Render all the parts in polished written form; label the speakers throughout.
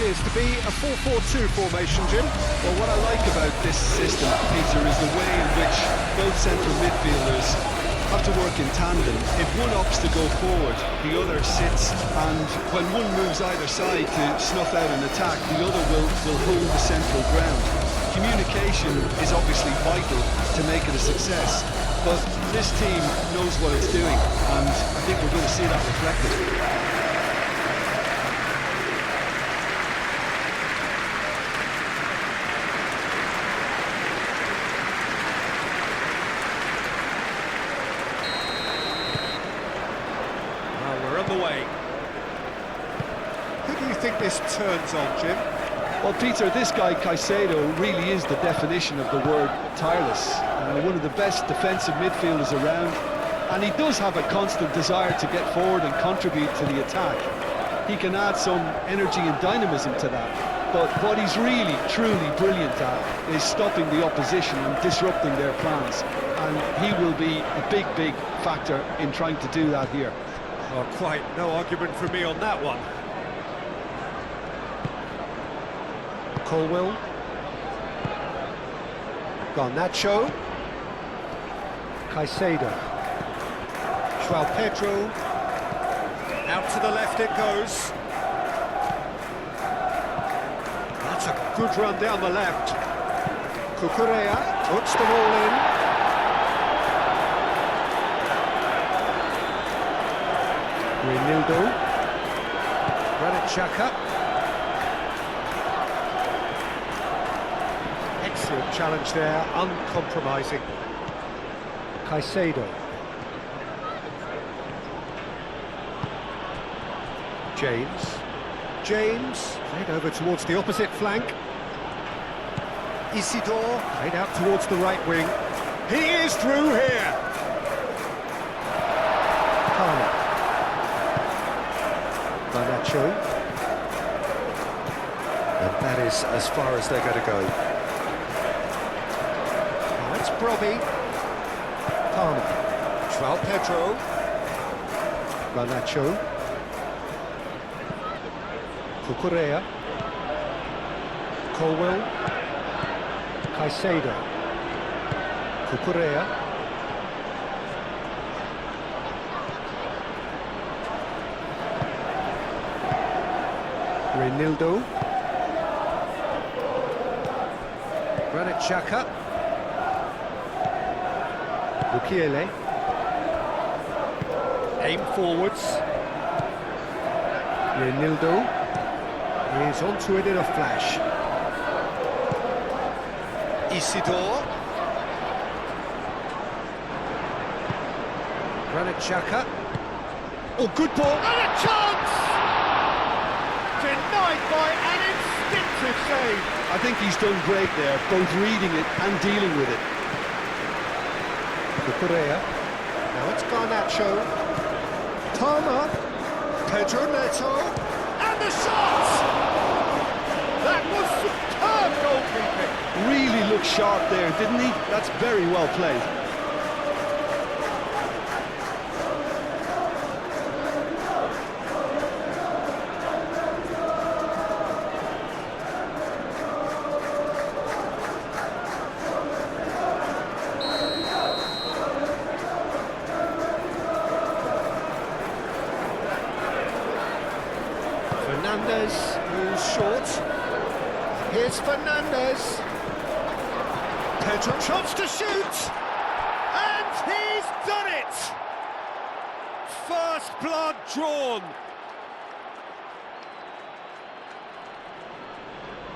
Speaker 1: appears to be a 4-4-2 formation, Jim.
Speaker 2: Well, what I like about this system, Peter, is the way in which both central midfielders have to work in tandem. If one opts to go forward, the other sits, and when one moves either side to snuff out an attack, the other will hold the central ground. Communication is obviously vital to make it a success, but this team knows what it's doing, and I think we're going to see that reflected.
Speaker 1: Away. Who do you think this turns on, Jim?
Speaker 2: Well, Peter, this guy Caicedo really is the definition of the word tireless. One of the best defensive midfielders around, and he does have a constant desire to get forward and contribute to the attack. He can add some energy and dynamism to that, but what he's really, truly brilliant at is stopping the opposition and disrupting their plans, and he will be a big, big factor in trying to do that here.
Speaker 1: Oh, quite no argument from me on that one. Colwell. Garnacho. Caicedo. João Pedro. Out to the left it goes. That's a good run down the left. Cucurella puts the ball in. Ronaldo, Granit Xhaka. Excellent challenge there, uncompromising. Caicedo. James, played over towards the opposite flank. Isidore, played out towards the right wing. He is through here! Palmer. Garnacho. And that is as far as they're going to go. Now it's Brobbey. Palmer. João Pedro. Garnacho. Cucurella. Colwell. Caicedo. Cucurella. Ronaldo. Granit Xhaka. Mukiele. Aim forwards. Ronaldo is onto it in a flash. Isidore. Granit Xhaka. Oh, good ball. And a chance! Denied by an instinctive save.
Speaker 2: I think he's done great there, both reading it and dealing with it.
Speaker 1: Cucurella. Now it's Garnacho. Palmer. Pedro Neto. And the shot! That was superb goalkeeping.
Speaker 2: Really looked sharp there, didn't he? That's very well played.
Speaker 1: Fernandes moves short. Here's Fernandes. Pedro shots to shoot. And he's done it! First blood drawn.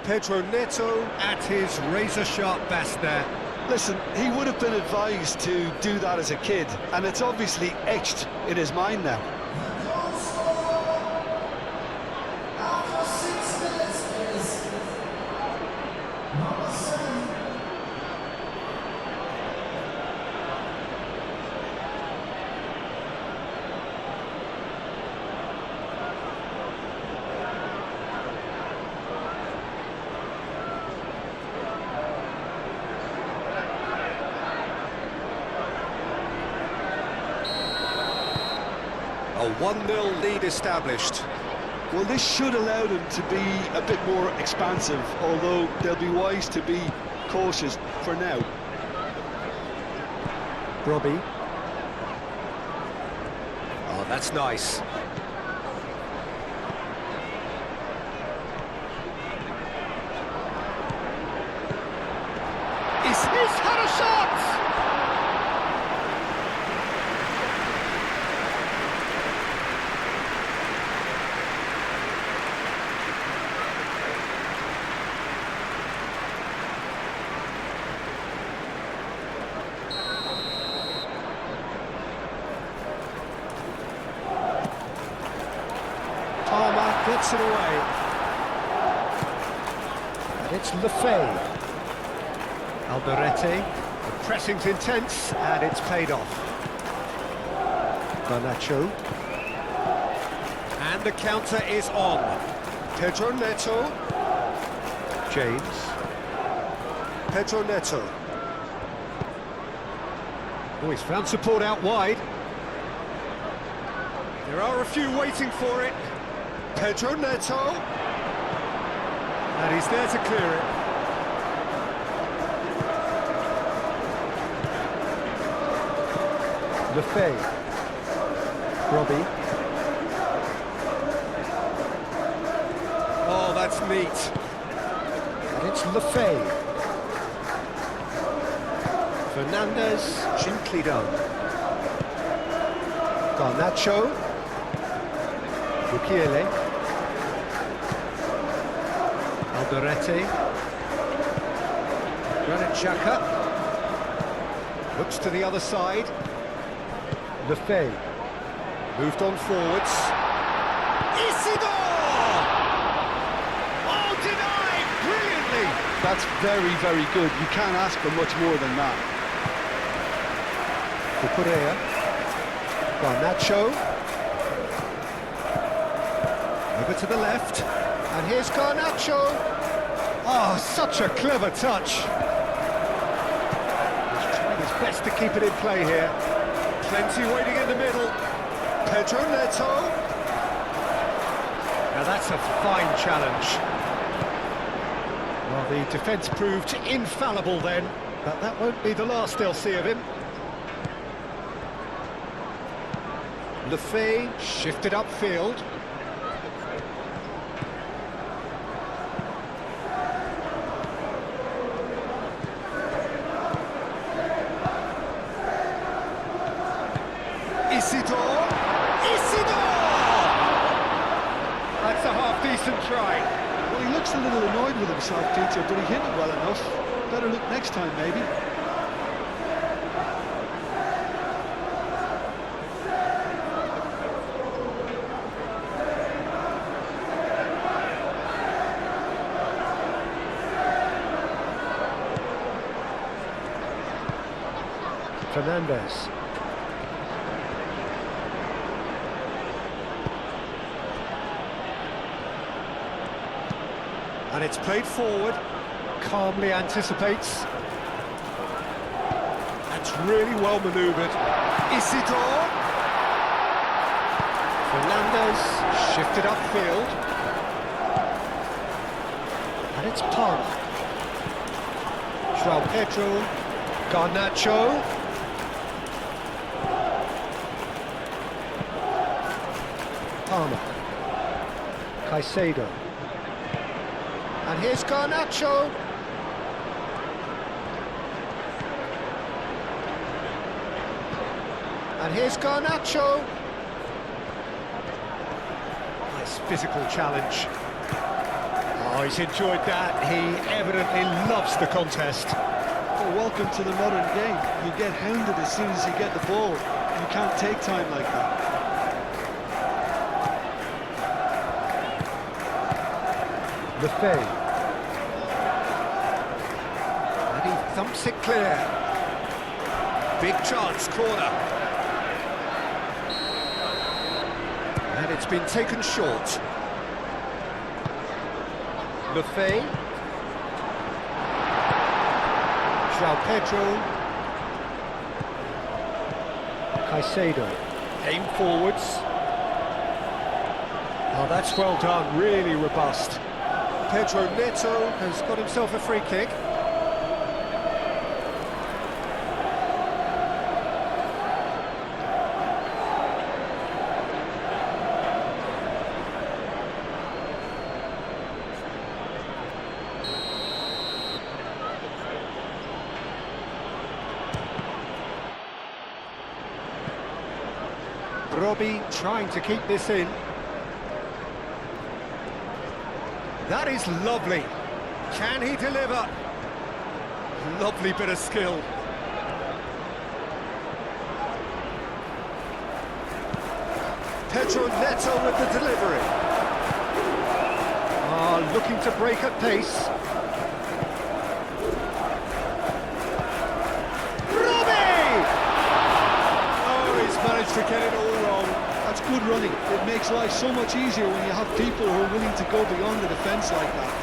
Speaker 1: Pedro Neto at his razor-sharp best there.
Speaker 2: Listen, he would have been advised to do that as a kid, and it's obviously etched in his mind now.
Speaker 1: A 1-0 lead established.
Speaker 2: Well, this should allow them to be a bit more expansive, although they'll be wise to be cautious for now.
Speaker 1: Robbie. Oh, that's nice. He's had a shot! Gets it away. And it's Lefebvre. Alderete. The pressing's intense, and it's paid off. Garnacho. And the counter is on. Pedro Neto. James. Pedro Neto. Oh, he's found support out wide. There are a few waiting for it. Pedro Neto, and he's there to clear it. Lefebvre, Robbie. Oh, that's neat. And it's Lefebvre. Fernandez, Ginclido. Garnacho. Bukiele. Alderete. Granit Xhaka. Looks to the other side. Lefebvre. Moved on forwards. Isidore! Oh, denied! Brilliantly!
Speaker 2: That's very, very good. You can't ask for much more than that.
Speaker 1: Cucurella. Garnacho. Over to the left. And here's Garnacho. Oh, such a clever touch. He's trying his best to keep it in play here. Plenty waiting in the middle. Pedro Neto. Now that's a fine challenge. Well, the defence proved infallible then, but that won't be the last they'll see of him. Lefebvre shifted upfield. Isidore! That's a half-decent try.
Speaker 2: Well, he looks a little annoyed with himself, Peter, but he hit it well enough. Better look next time, maybe.
Speaker 1: Fernandez. And it's played forward, calmly anticipates. That's really well manoeuvred. Isidore. Fernandez, shifted upfield. And it's Palmer. João Pedro. Garnacho. Palmer. Caicedo. And here's Garnacho. And here's Garnacho. Nice physical challenge. Oh, he's enjoyed that. He evidently loves the contest.
Speaker 2: Well, welcome to the modern game. You get hounded as soon as you get the ball. You can't take time like that.
Speaker 1: Lefebvre. And he thumps it clear. Big chance, corner. And it's been taken short. Lefebvre. João Pedro. Caicedo. Aim forwards. Oh, that's well done, really robust. Pedro Neto has got himself a free kick. Robbie trying to keep this in. That is lovely. Can he deliver? Lovely bit of skill. Pedro Neto with the delivery. Looking to break at pace. Robbie! Oh, he's managed to get it all wrong.
Speaker 2: That's good running. It makes life so much easier when you have people who are willing to go beyond the defence like that.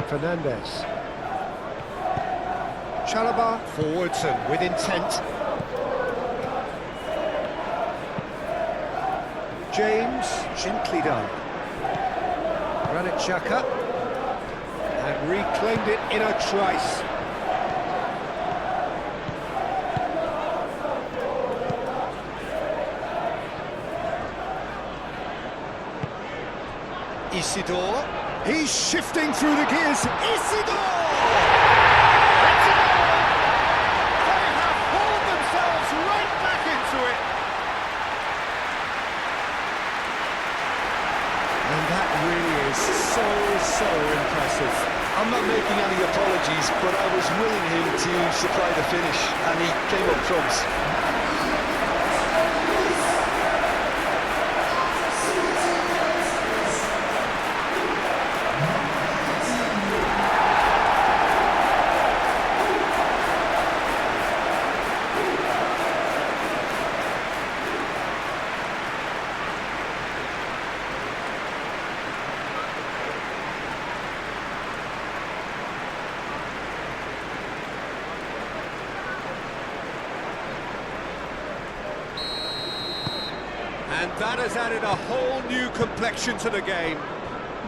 Speaker 1: Fernandez. Chalobah forwards and with intent. James, gently done. Granit Xhaka, and reclaimed it in a trice. Isidore, he's shifting through the gears. Isidore! That's a goal! They have hauled themselves right back into it. And that really is so impressive.
Speaker 2: I'm not making any apologies, but I was willing him to supply the finish, and he came up trumps.
Speaker 1: And that has added a whole new complexion to the game.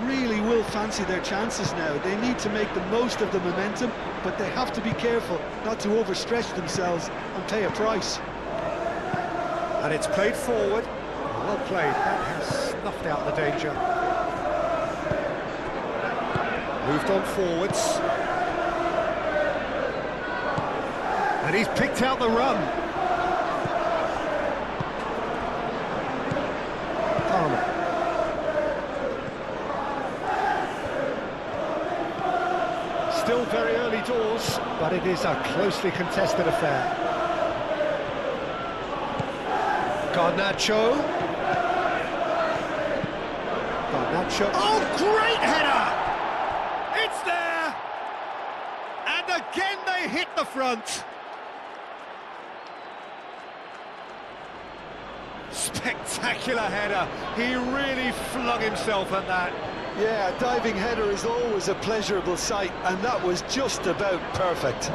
Speaker 2: Really will fancy their chances now. They need to make the most of the momentum, but they have to be careful not to overstretch themselves and pay a price.
Speaker 1: And it's played forward. Well played. That has snuffed out the danger. Moved on forwards. And he's picked out the run. Still very early doors, but it is a closely contested affair. Garnacho. Oh, great header! It's there! And again they hit the front. Spectacular header. He really flung himself at that.
Speaker 2: Yeah, a diving header is always a pleasurable sight, and that was just about perfect.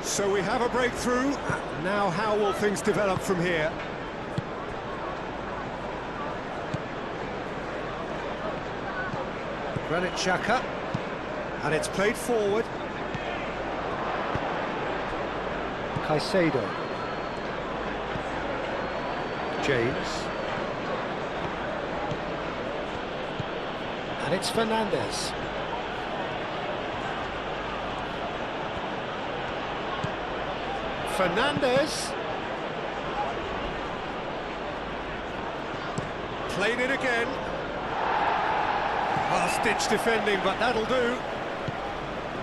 Speaker 1: So we have a breakthrough. Now how will things develop from here? Granit Xhaka. And it's played forward. Caicedo. James. And it's Fernandez. Fernandez. Played it again. Last-ditch defending, but that'll do.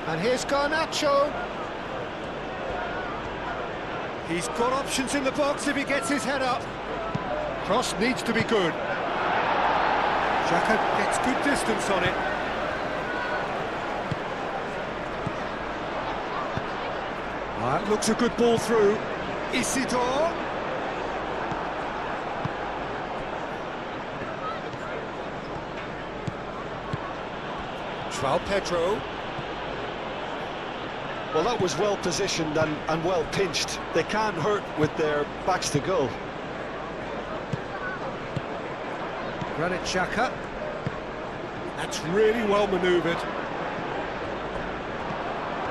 Speaker 1: And here's Garnacho. He's got options in the box if he gets his head up. Cross needs to be good. Xhaka gets good distance on it. That looks a good ball through. Isidore. João Pedro.
Speaker 2: Well, that was well positioned and well pinched. They can't hurt with their backs to goal.
Speaker 1: Granit Xhaka. That's really well manoeuvred.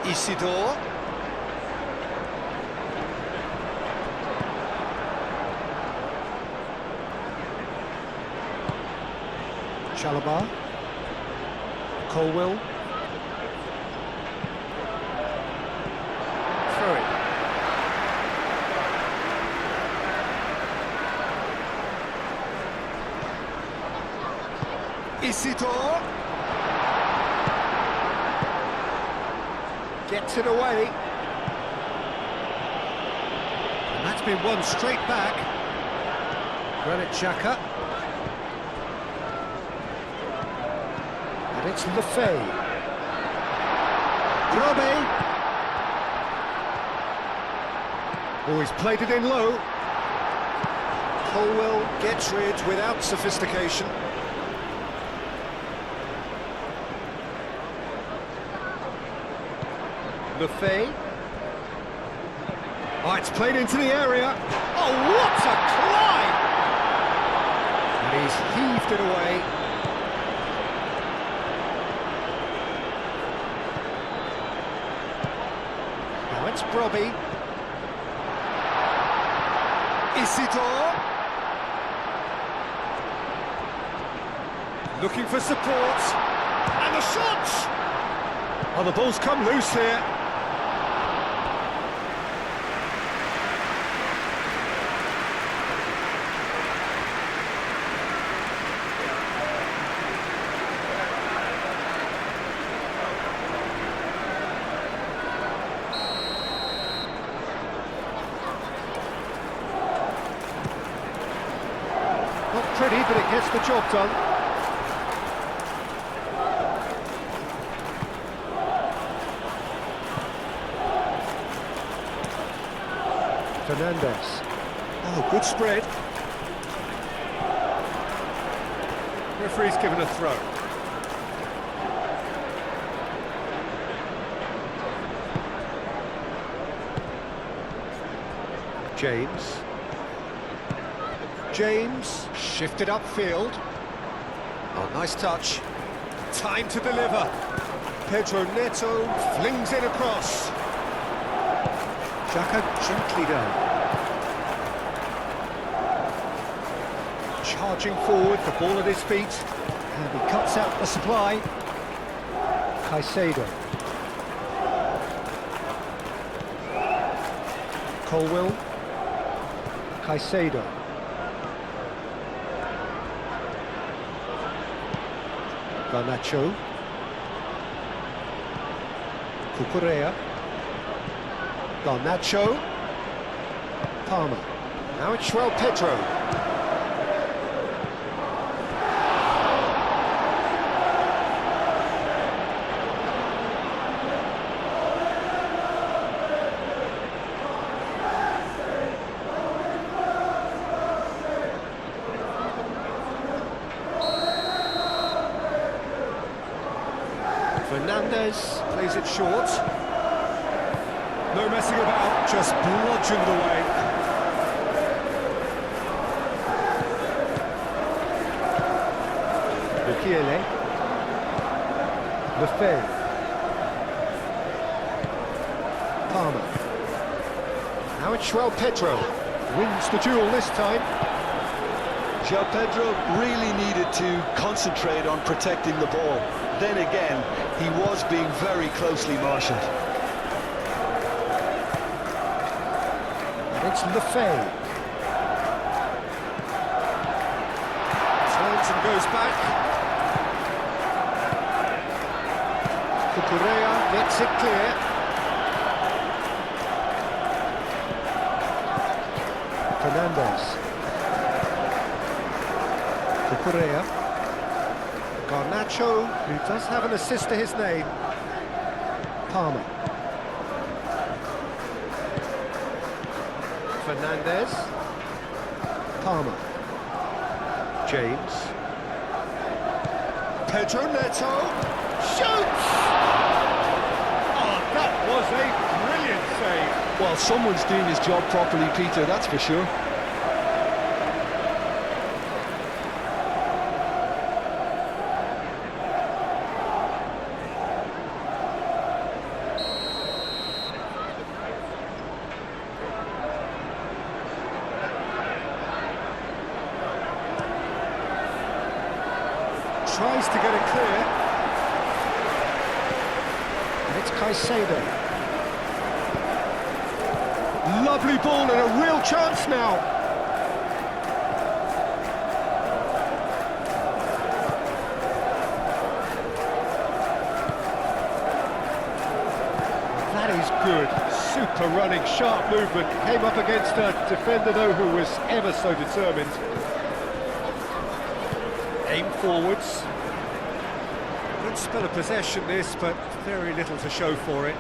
Speaker 1: Isidore. Chalobah. Colwill. Throw it. Isidore. Gets it away. And that's been won straight back. Granit Xhaka. And it's Lefebvre. Robbie. Oh, he's played it in low. Colwill gets rid without sophistication. Lefebvre. Oh, it's played into the area. Oh, what a climb! And he's heaved it away. Now it's Brobbey. Isidore. Looking for support. And the shot! Oh, the ball's come loose here. Not pretty, but it gets the job done. Fernandez. Oh, good spread. Referee's given a throw. James shifted upfield. Oh, nice touch. Time to deliver. Pedro Neto flings it across. Xhaka gently down. Charging forward, the ball at his feet. And he cuts out the supply. Caicedo. Colwill. Caicedo. Garnacho. Cucurella. Garnacho. Palmer. Now it's João Pedro. Fernandez plays it short. No messing about, just bludgeoned away. Mukiele. Lefebvre. Palmer. Now it's João Pedro. Wins the duel this time.
Speaker 2: João Pedro really needed to concentrate on protecting the ball. Then again, he was being very closely marshalled.
Speaker 1: It's Lefebvre. Turns and goes back. Cucurella gets it clear. Fernandez. Cucurella. Garnacho, who does have an assist to his name. Palmer. Fernandez. Palmer. James. Pedro Neto. Shoots! Oh, that was a brilliant save.
Speaker 2: Well, someone's doing his job properly, Peter, that's for sure.
Speaker 1: Tries to get it clear. And it's Caicedo. Lovely ball and a real chance now. That is good. Super running, sharp movement. Came up against a defender, though, who was ever so determined. Aim forwards. Good spell of possession this, but very little to show for it.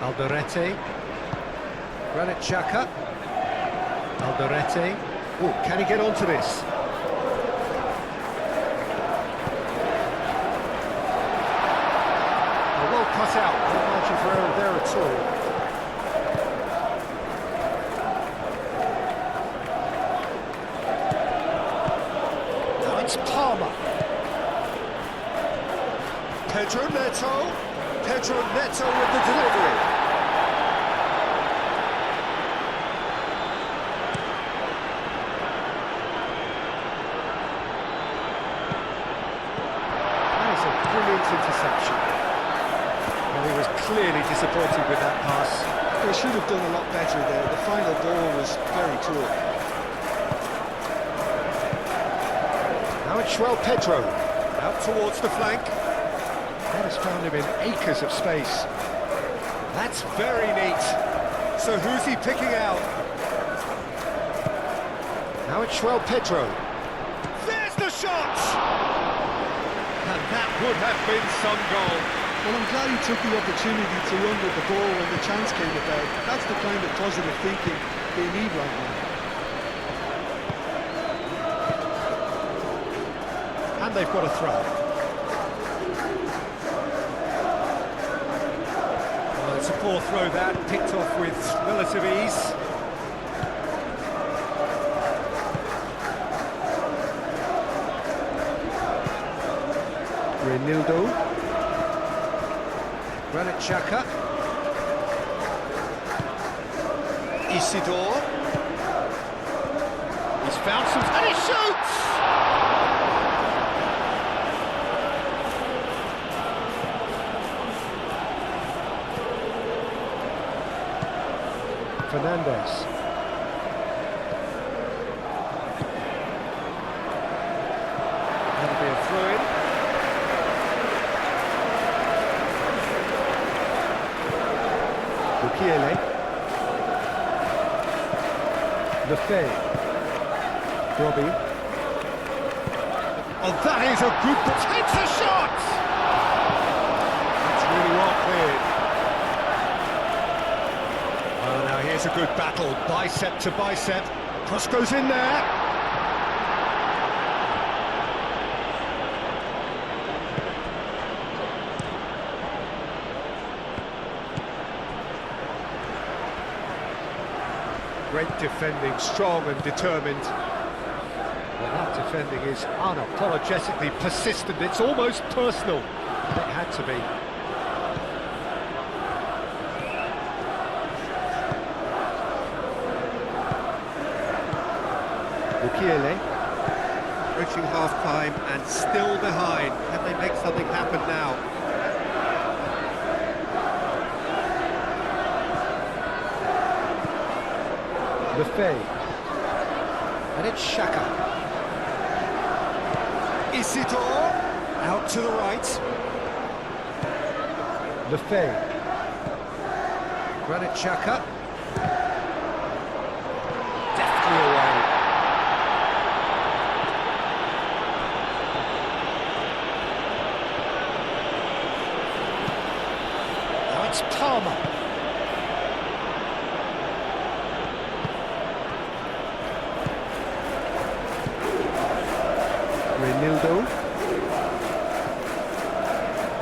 Speaker 1: Alderete. Granit Xhaka. Alderete. Oh, can he get onto this? Oh, well cut out. No margin for error there at all. It's Palmer. Pedro Neto. Pedro Neto with the delivery. That is a brilliant interception. And he was clearly disappointed with that pass.
Speaker 2: They should have done a lot better there. The final ball was very poor.
Speaker 1: Now it's João Pedro, out towards the flank. That has found him in acres of space. That's very neat. So who's he picking out? Now it's João Pedro. There's the shot! And that would have been some goal.
Speaker 2: Well, I'm glad he took the opportunity to run with the ball when the chance came about. That's the kind of positive thinking they need right now.
Speaker 1: And they've got a throw. Well, it's a poor throw that, picked off with relative ease. Reinildo. Granit Xhaka. Isidore. He's found some... and he shoots! Fernandez. That'll be a throw-in. Mukiele. Lefebvre. Robbie. Oh, that is a good... takes a shot! That's really well cleared. Oh, now here's a good battle, bicep to bicep. Cross goes in there. Great defending, strong and determined. Well, that defending is unapologetically persistent. It's almost personal. And it had to be. Mukiele. Reaching half-time and still behind. Can they make something happen now? Lefebvre. And it's Xhaka. Isidore. Out to the right. Lefebvre. Granit Xhaka. Deftly away. Now it's Palmer. Renildo.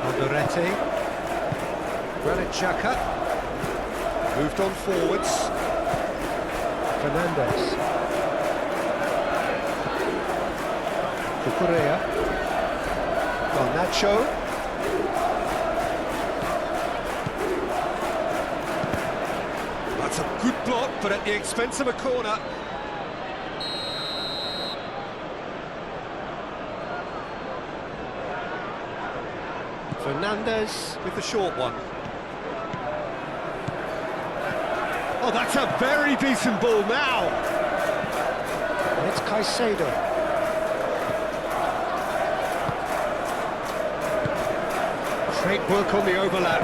Speaker 1: Alderete. Granit Xhaka. Moved on forwards. Fernandes. Cucurella. Garnacho. That's a good block, but at the expense of a corner. Fernandes with the short one. Oh, that's a very decent ball now. And it's Caicedo. Great work on the overlap.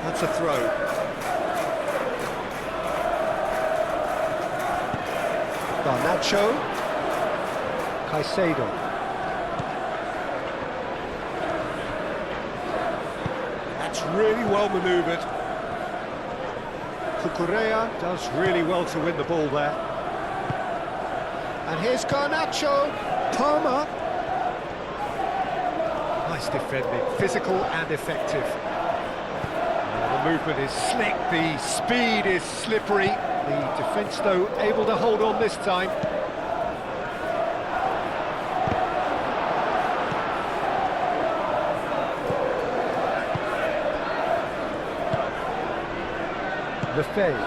Speaker 1: That's a throw. Garnacho. Caicedo. Really well manoeuvred. Cucurella does really well to win the ball there. And here's Garnacho. Palmer. Nice defending, physical and effective. The movement is slick, the speed is slippery. The defence, though, able to hold on this time. Lefebvre.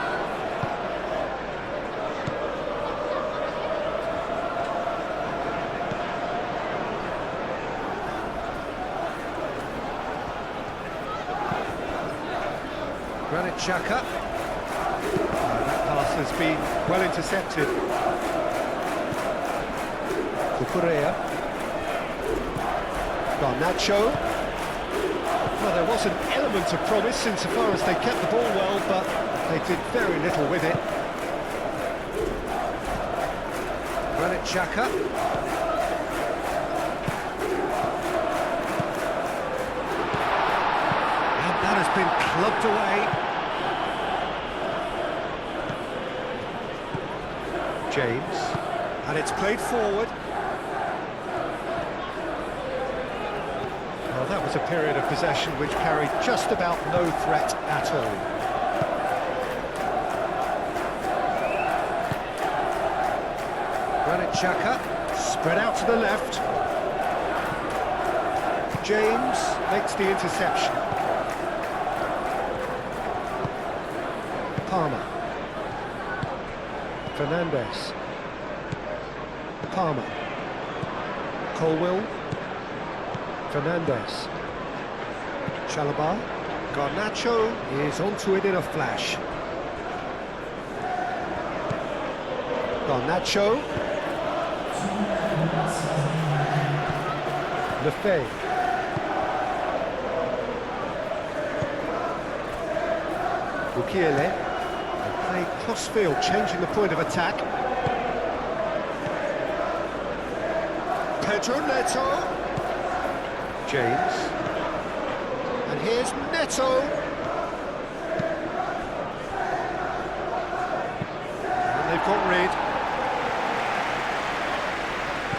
Speaker 1: Granit Xhaka. That pass has been well intercepted. Cucurella. Garnacho. Well, there was an element of promise insofar as they kept the ball well, but they did very little with it. Granit Xhaka. And that has been clubbed away. James. And it's played forward. Well, that was a period of possession which carried just about no threat at all. Granit Xhaka, spread out to the left. James makes the interception. Palmer. Fernandes. Palmer. Colwill. Fernandes. Chalobah. Garnacho is onto it in a flash. Garnacho. Lefebvre. Bukiele. They play cross-field, changing the point of attack. Pedro Neto. James. And here's Neto. And they've got rid.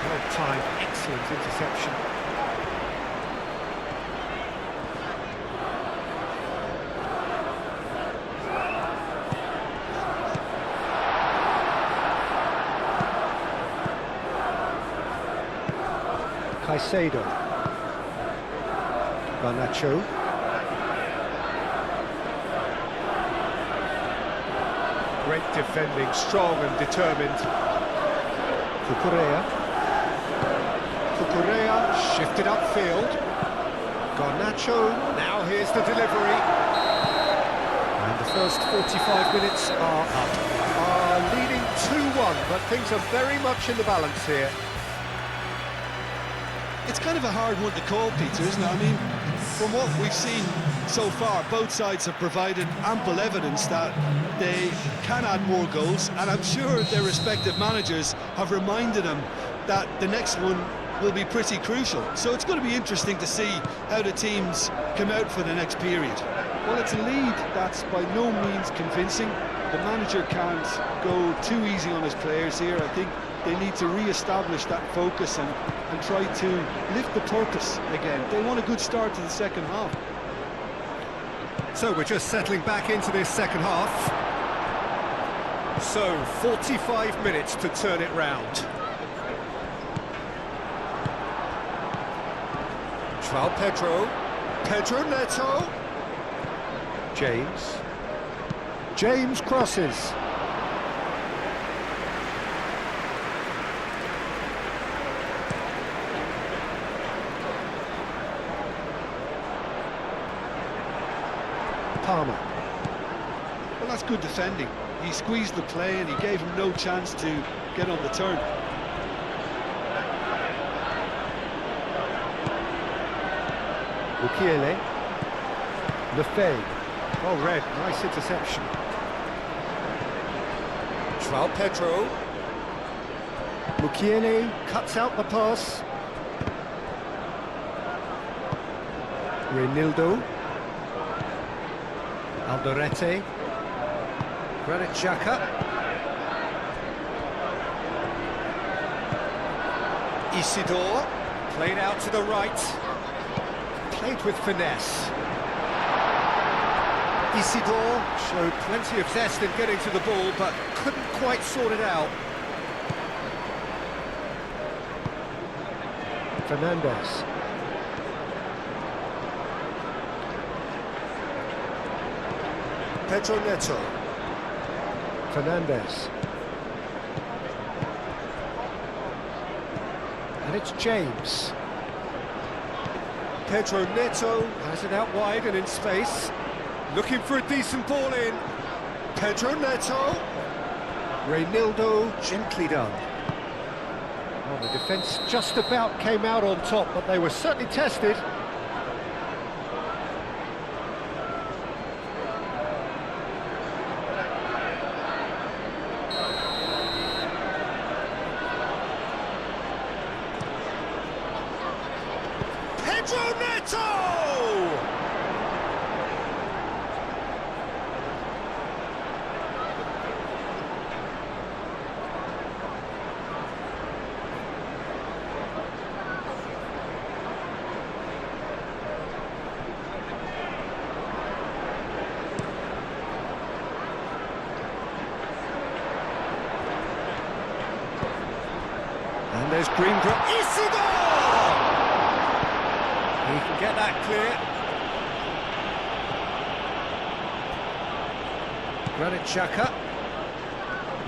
Speaker 1: Well timed, excellent interception. Caicedo. Garnacho. Great defending, strong and determined. Cucurella. Cucurella shifted upfield. Garnacho, now here's the delivery. And the first 45 minutes are up. Are leading 2-1, but things are very much in the balance here.
Speaker 2: It's kind of a hard one to call, Peter, isn't it? I mean, from what we've seen so far, both sides have provided ample evidence that they can add more goals, and I'm sure their respective managers have reminded them that the next one will be pretty crucial. So it's going to be interesting to see how the teams come out for the next period. Well, it's a lead that's by no means convincing. The manager can't go too easy on his players here. I think they need to re-establish that focus and try to lift the purpose again. They want a good start to the second half.
Speaker 1: So we're just settling back into this second half. So 45 minutes to turn it round. João Pedro Neto. James crosses. Palmer.
Speaker 2: Well, that's good defending. He squeezed the play and he gave him no chance to get on the turn.
Speaker 1: Mukiele. Lefebvre. Well read, nice interception. João Pedro. Mukiele cuts out the pass. Reinildo. Alderete. Granit Xhaka. Isidore. Played out to the right. Played with finesse. Isidore showed plenty of zest in getting to the ball, but couldn't quite sort it out. Fernandes. Pedro Neto. Fernandes. And it's James. Pedro Neto has it out wide and in space. Looking for a decent ball in. Pedro Neto. Reinildo, gently done. Well, the defence just about came out on top, but they were certainly tested. Pedro Neto! And there's Greenbrook. Isidore! He can get that clear. Granit Xhaka.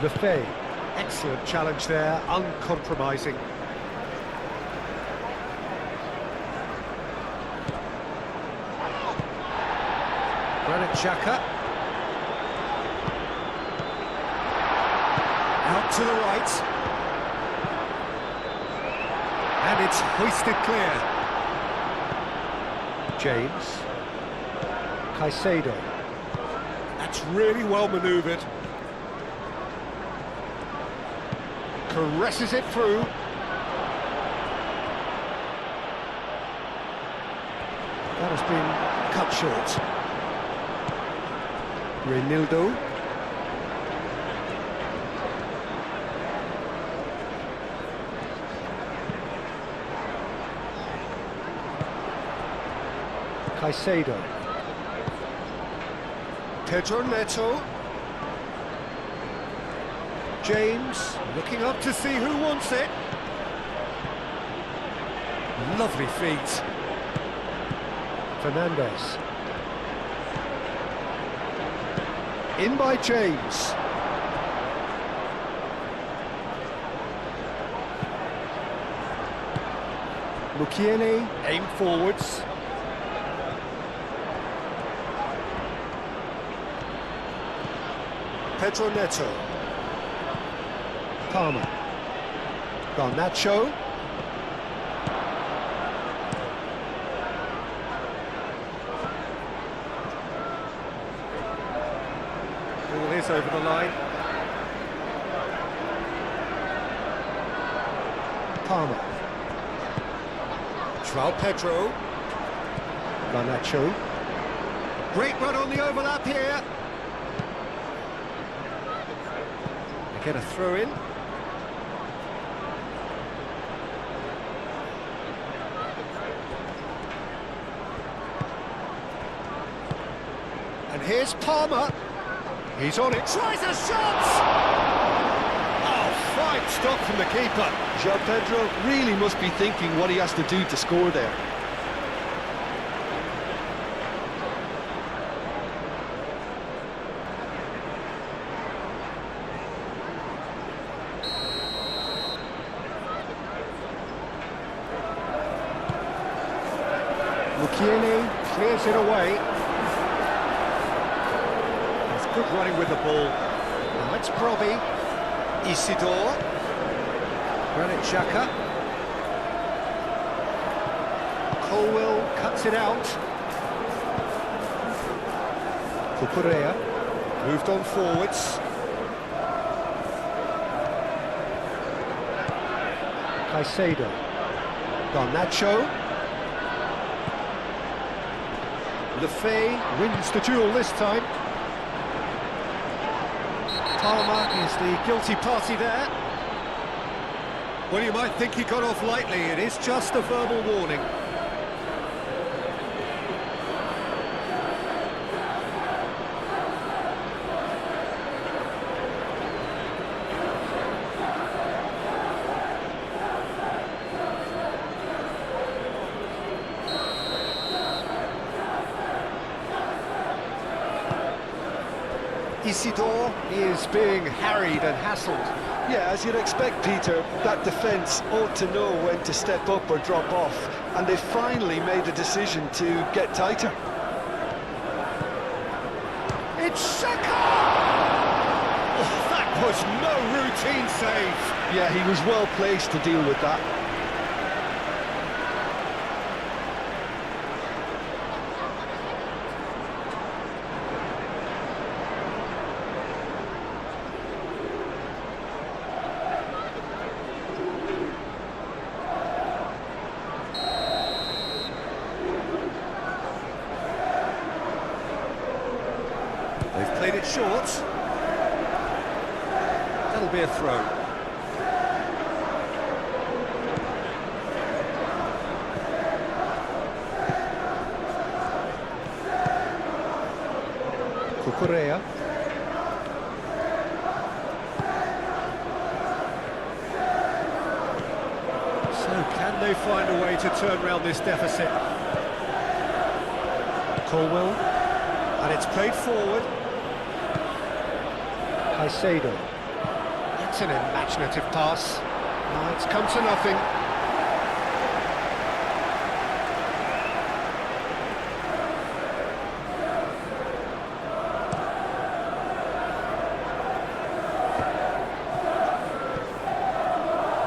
Speaker 1: Lefebvre. Excellent challenge there, uncompromising. Granit Xhaka. Out to the right. And it's hoisted clear. James. Caicedo. That's really well manoeuvred. Caresses it through. That has been cut short. Reinildo. Caicedo. Pedro Neto. James looking up to see who wants it. Lovely feet. Fernandes. In by James. Mukiele aim forwards. Pedro Neto. Palmer. Garnacho. Ball is over the line. Palmer. João Pedro. Garnacho. Great run on the overlap here. They get a throw in. And here's Palmer. He's on it. Tries a shot! Oh, fine stop from the keeper.
Speaker 2: João Pedro really must be thinking what he has to do to score there.
Speaker 1: Mukiele clears it away. He's good running with the ball. Now it's Brobbey. Isidore. Granit Xhaka. Colwell cuts it out. Cucurella moved on forwards. Caicedo. Garnacho. Lefay wins the duel this time. Palmer is the guilty party there. Well, you might think he got off lightly. It is just a verbal warning. Isidore is being harried and hassled.
Speaker 2: Yeah, as you'd expect, Peter, that defence ought to know when to step up or drop off, and they finally made a decision to get tighter.
Speaker 1: It's Xhaka! Oh, that was no routine save.
Speaker 2: Yeah, he was well placed to deal with that.
Speaker 1: They've played it short. That'll be a throw. Cucurella. So can they find a way to turn around this deficit? Colwell. And it's played forward. Caicedo. That's an imaginative pass. Oh, it's come to nothing.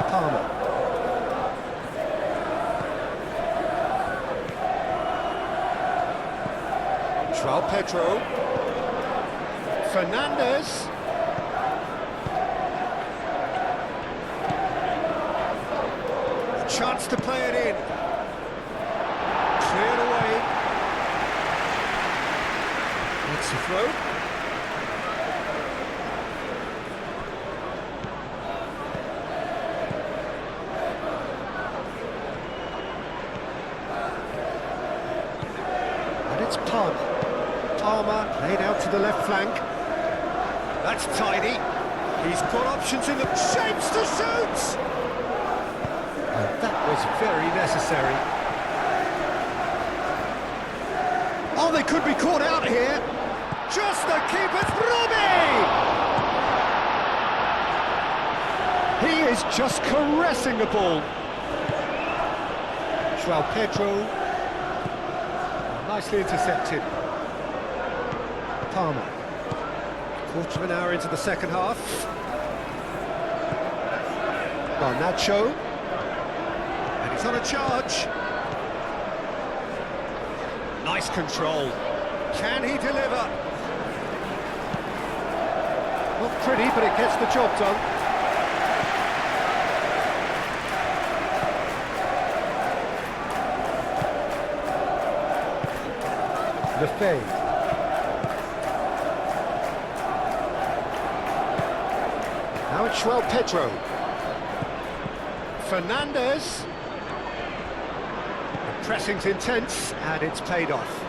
Speaker 1: Palmer. João Pedro. Fernandes. Chance to play it in. Cleared away. It's a throw. And it's Palmer. Palmer laid out to the left flank. That's tidy. He's got options in the shapes to shoot. And that was very necessary. Oh, they could be caught out here. Just the keeper's Brobbey! He is just caressing the ball. João Pedro. Nicely intercepted. Palmer. Quarter of an hour into the second half. Garnacho. And he's on a charge. Nice control. Can he deliver? Not pretty, but it gets the job done. Lefebvre. Now it's Pedro. Fernandez. The pressing's intense, and it's paid off.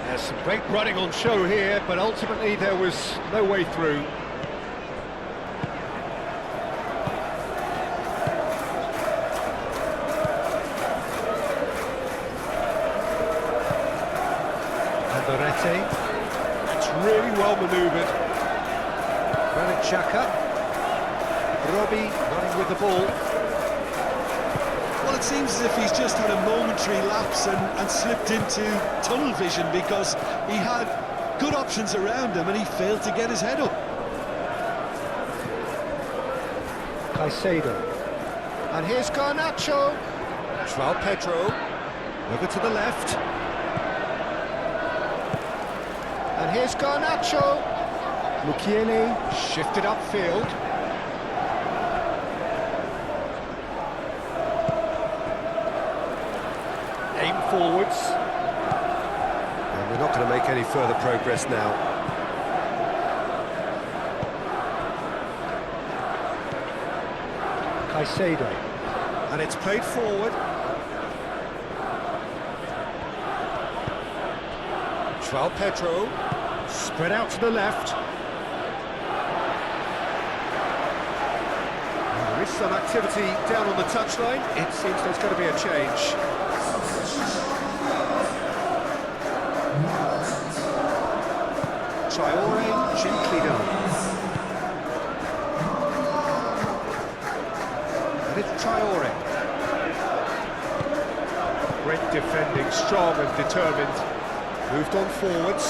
Speaker 1: There's some great running on show here, but ultimately there was no way through. Alderete. That's really well manoeuvred. Granit Xhaka. Robbie running with the ball.
Speaker 2: Well, it seems as if he's just had a momentary lapse and slipped into tunnel vision, because he had good options around him and he failed to get his head up.
Speaker 1: Caicedo. And here's Garnacho. Pedro. Over to the left. And here's Garnacho. Mukiele shifted upfield. Aim forwards. And we're not going to make any further progress now. Caicedo. And it's played forward. Pedro. Spread out to the left. And there is some activity down on the touchline. It seems there's going to be a change. Traore, gently done. And it's Traore. Great defending, strong and determined. Moved on forwards.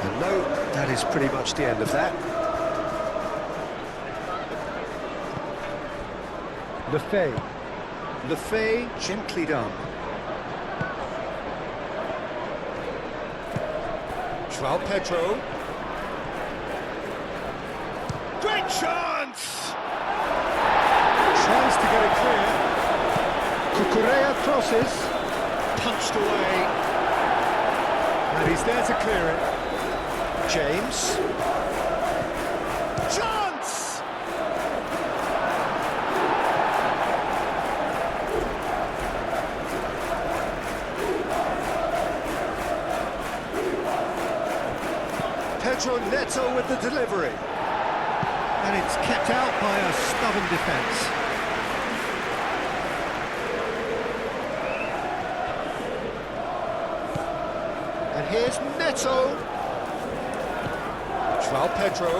Speaker 1: And no, that is pretty much the end of that. Lefebvre, gently done. Pedro. Great chance! Tries to get it clear. Cucurella crosses. Punched away. And he's there to clear it. James. Chance! Pedro Neto with the delivery. And it's kept out by a stubborn defence. And here's Neto. Pedro.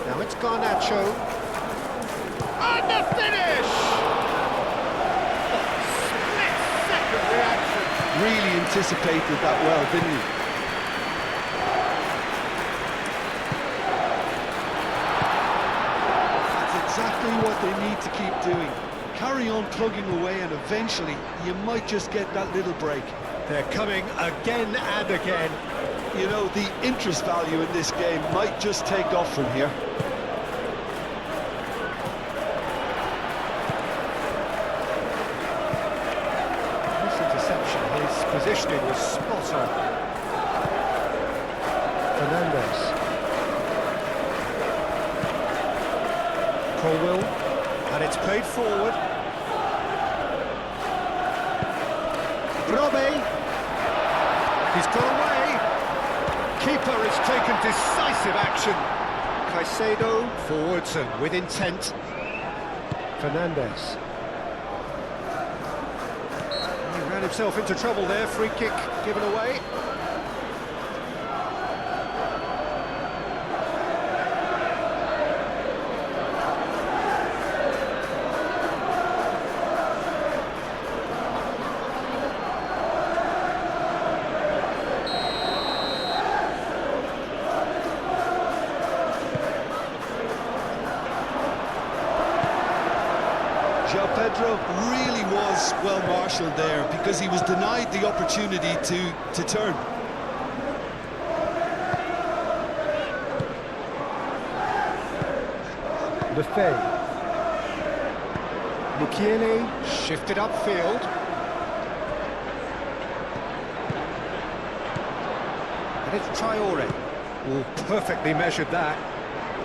Speaker 1: Now it's Garnacho. And the finish! Split-second reaction.
Speaker 2: Really anticipated that well, didn't he? That's exactly what they need to keep doing. Carry on plugging away, and eventually you might just get that little break.
Speaker 1: They're coming again and again.
Speaker 2: You know, the interest value in this game might just take off from here.
Speaker 1: This interception, his positioning was spot on. Fernandez. Colwell. And it's played forward. Robbie. He's got away. Keeper has taken decisive action. Caicedo forwards and with intent. Fernandez. He ran himself into trouble there. Free kick given away.
Speaker 2: Pedro really was well marshalled there because he was denied the opportunity to turn.
Speaker 1: Lefebvre. Mukiele shifted upfield. And it's Traore. Oh, perfectly measured that.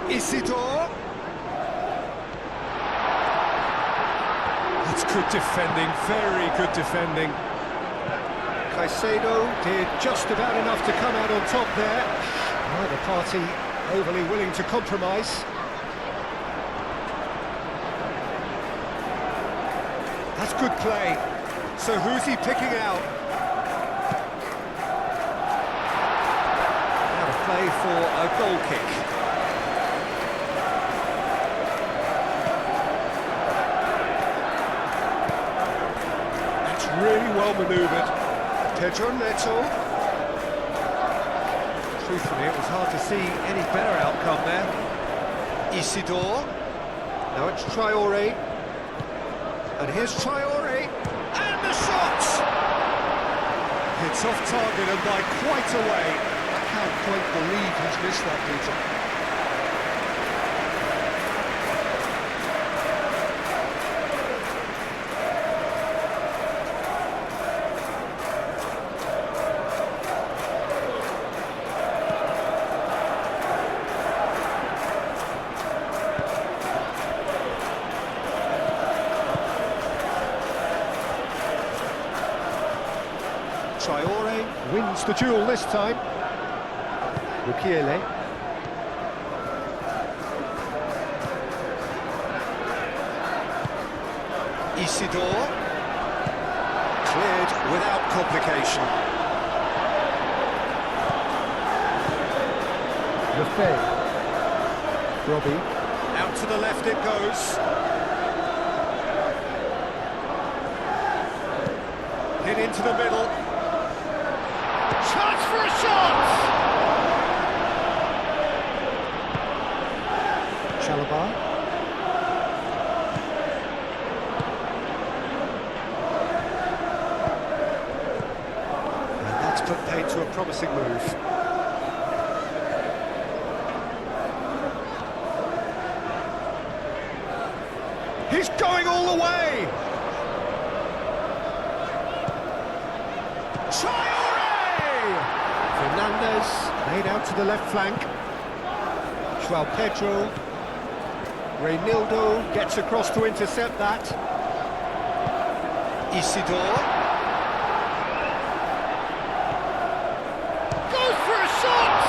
Speaker 1: Isidore. That's good defending, very good defending. Caicedo did just about enough to come out on top there. Neither party overly willing to compromise. That's good play. So who's he picking out? Now to play for a goal kick. That's really well manoeuvred. Pedro Neto. Truthfully, it was hard to see any better outcome there. Isidore. Now it's Traore. And here's Traore, and the shot! It's off target and by quite a way.
Speaker 2: I can't quite believe he's missed that, Peter.
Speaker 1: Traore wins the duel this time. Mukiele. Isidore. Cleared without complication. Lefebvre. Robbie. Out to the left it goes. Hit into the middle. Chance for a shot! Chalobah. And that's put paid to a promising move. He's going all the way! Fernandez made out to the left flank. João Pedro. Reinildo gets across to intercept that. Isidore. Goes for a shot!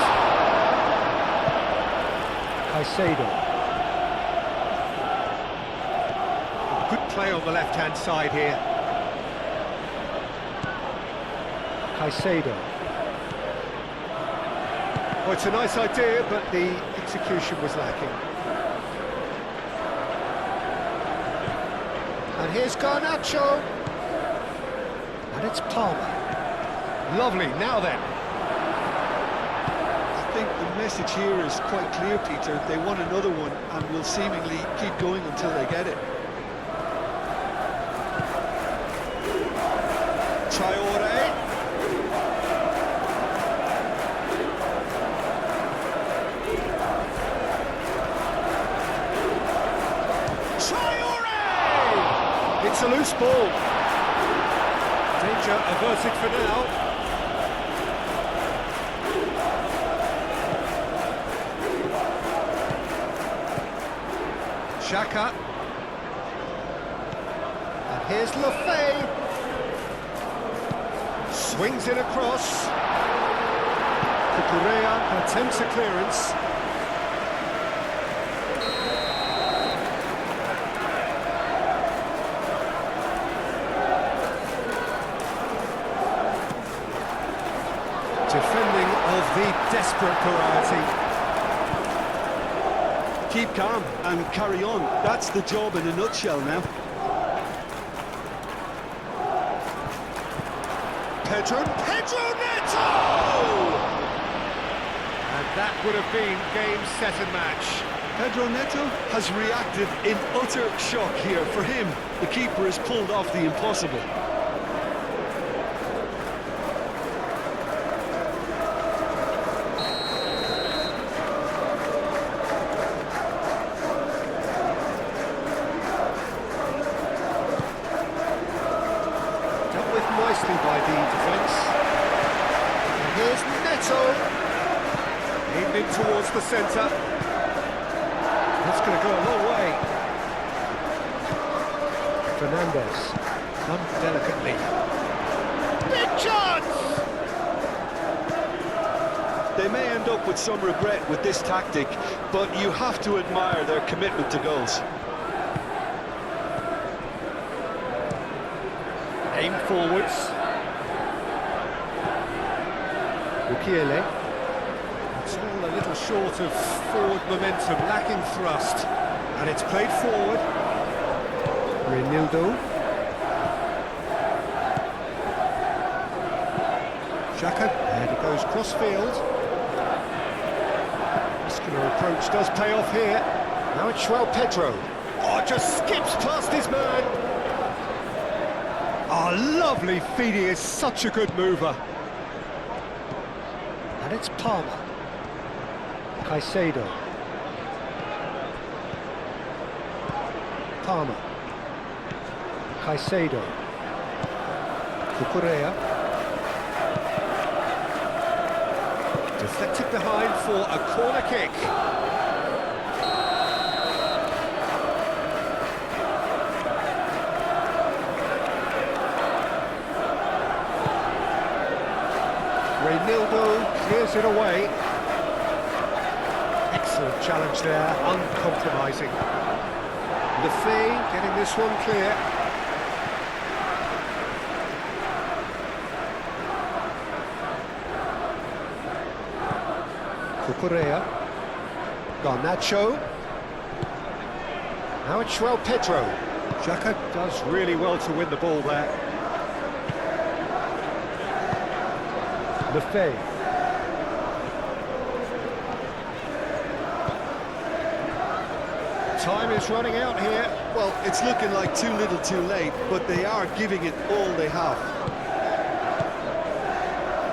Speaker 1: Caicedo. Good play on the left-hand side here. Caicedo. Well, it's a nice idea, but the execution was lacking. And here's Garnacho. And it's Palmer. Lovely, now then.
Speaker 2: I think the message here is quite clear, Peter. They want another one and will seemingly keep going until they get it.
Speaker 1: Traore. It's a loose ball. Danger averted for now. Xhaka. And here's Lefebvre. Swings it across. Cucurella attempts a clearance. Defending of the desperate variety.
Speaker 2: Keep calm and carry on. That's the job in a nutshell now.
Speaker 1: Pedro Neto! And that would have been game, set and match.
Speaker 2: Pedro Neto has reacted in utter shock here. For him, the keeper has pulled off the impossible.
Speaker 1: Dealt with nicely by the defence. And here's Neto. Aimed in towards the centre. That's going to go a long way. Fernandez, done delicately. Big chance!
Speaker 2: They may end up with some regret with this tactic, but you have to admire their commitment to goals.
Speaker 1: Aim forwards. Mukiele. It's all a little short of forward momentum, lacking thrust. And it's played forward. Reinildo. Xhaka, and it goes cross-field. Muscular approach does pay off here. Now it's João Pedro. Oh, just skips past his man. Oh, lovely feed, he is such a good mover. And it's Palmer. Caicedo. Palmer. Caicedo. Cucurella. Deflected behind for a corner kick. Reinildo clears it away. Excellent challenge there, uncompromising. Lefebvre getting this one clear. Cucurella. Garnacho. Now it's João Pedro. Xhaka does really well to win the ball there. Lefebvre. Time is running out here.
Speaker 2: Well, it's looking like too little too late, but they are giving it all they have.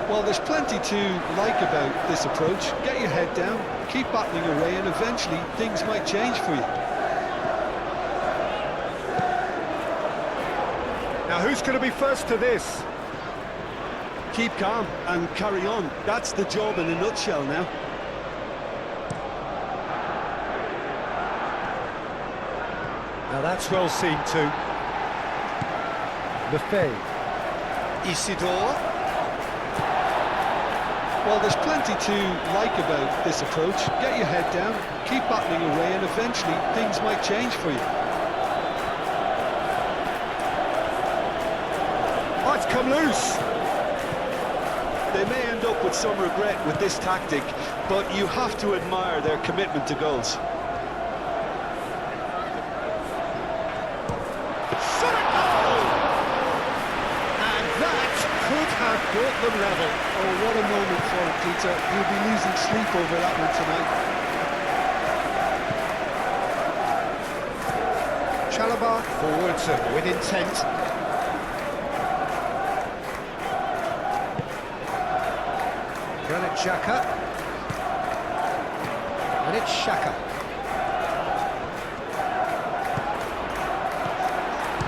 Speaker 2: Well, there's plenty to like about this approach. Get your head down, keep battling away, and eventually things might change for you.
Speaker 1: Now who's going to be first to this?
Speaker 2: Keep calm and carry on. That's the job in a nutshell now.
Speaker 1: Now that's well seen too. Lefebvre. Isidore.
Speaker 2: Well, there's plenty to like about this approach. Get your head down, keep battling away, and eventually things might change for you.
Speaker 1: Oh, it's come loose.
Speaker 2: They may end up with some regret with this tactic, but you have to admire their commitment to goals.
Speaker 1: Shot it goal! And that could have brought them level.
Speaker 2: Oh, what a moment for him, Peter. You'll be losing sleep over that one tonight.
Speaker 1: Chalobah forwards and with intent. Granit Xhaka. And it's Xhaka.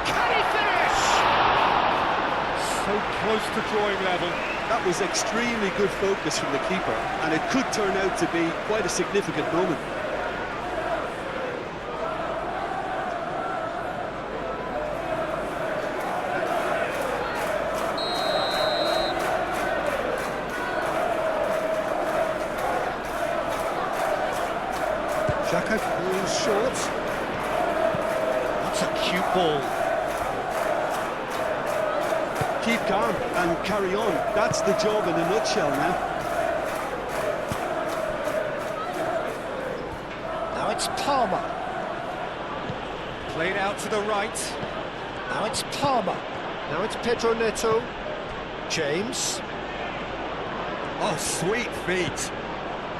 Speaker 1: Can he finish? So close to drawing level.
Speaker 2: That was extremely good focus from the keeper, and it could turn out to be quite a significant moment.
Speaker 1: Xhaka falls short. That's a cute ball.
Speaker 2: Keep calm and carry on. That's the job in a nutshell now.
Speaker 1: Now it's Palmer. Played out to the right. Now it's Palmer. Now it's Pedro Neto. James. Oh, sweet feet.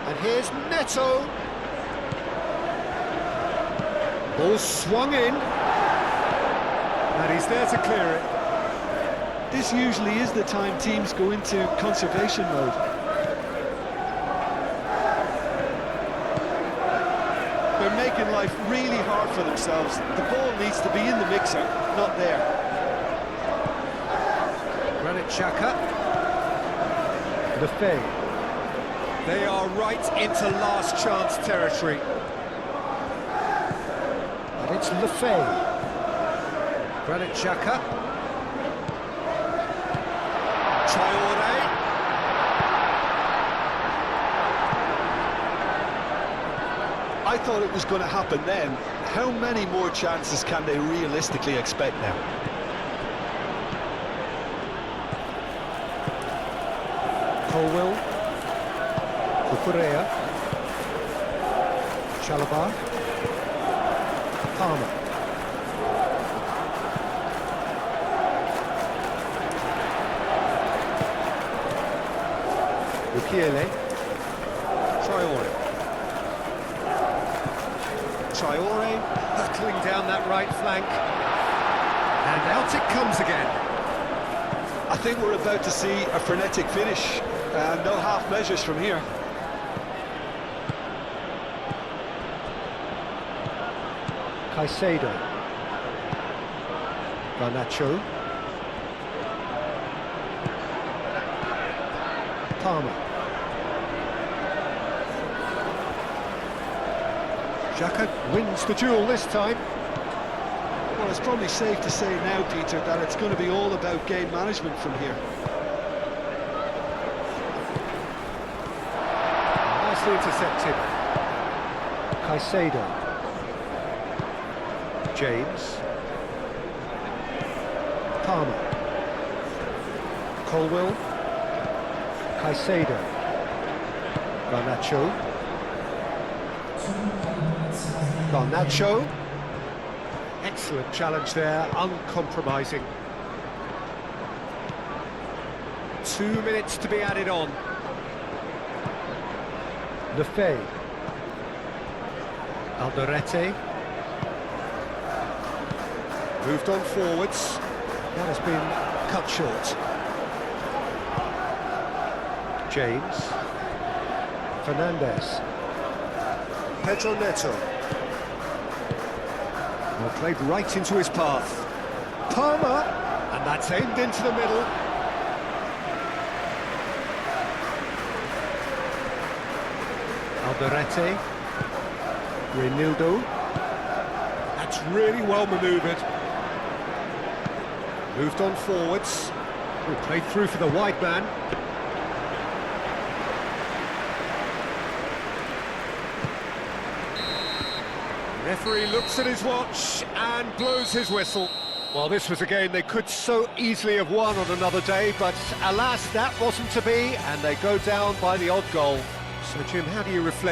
Speaker 1: And here's Neto. Ball swung in. And he's there to clear it.
Speaker 2: This usually is the time teams go into conservation mode. They're making life really hard for themselves. The ball needs to be in the mixer, not there.
Speaker 1: Granit Xhaka.
Speaker 3: Lefebvre.
Speaker 1: They are right into last chance territory.
Speaker 3: And it's Lefebvre.
Speaker 1: Granit Xhaka. Traore.
Speaker 2: I thought it was going to happen then. How many more chances can they realistically expect now?
Speaker 3: Colwell. Cucurella. Chalobah. Palmer. Mukiele.
Speaker 1: Traore. Traore hurtling down that right flank. And out it comes again.
Speaker 2: I think we're about to see a frenetic finish. No half measures from here.
Speaker 3: Caicedo. Garnacho. Palmer.
Speaker 1: Xhaka wins the duel this time.
Speaker 2: Well, it's probably safe to say now, Peter, that it's going to be all about game management from here.
Speaker 1: Nicely intercepted.
Speaker 3: Caicedo.
Speaker 1: James.
Speaker 3: Palmer. Colwell. Caicedo. Garnacho.
Speaker 1: Garnacho. Excellent challenge there, uncompromising. 2 minutes to be added on.
Speaker 3: Lefebvre.
Speaker 1: Alderete. Moved on forwards.
Speaker 3: That has been
Speaker 1: Cut short.
Speaker 3: James. Fernandez.
Speaker 1: Pedro Neto. Well, played right into his path. Palmer. And that's aimed into the middle.
Speaker 3: Alderete. Reinildo.
Speaker 1: That's really well manoeuvred. Moved on forwards. Oh, played through for the wide man. Referee looks at his watch and blows his whistle. Well, this was a game they could so easily have won on another day, but alas, that wasn't to be, and they go down by the odd goal. So, Jim, how do you reflect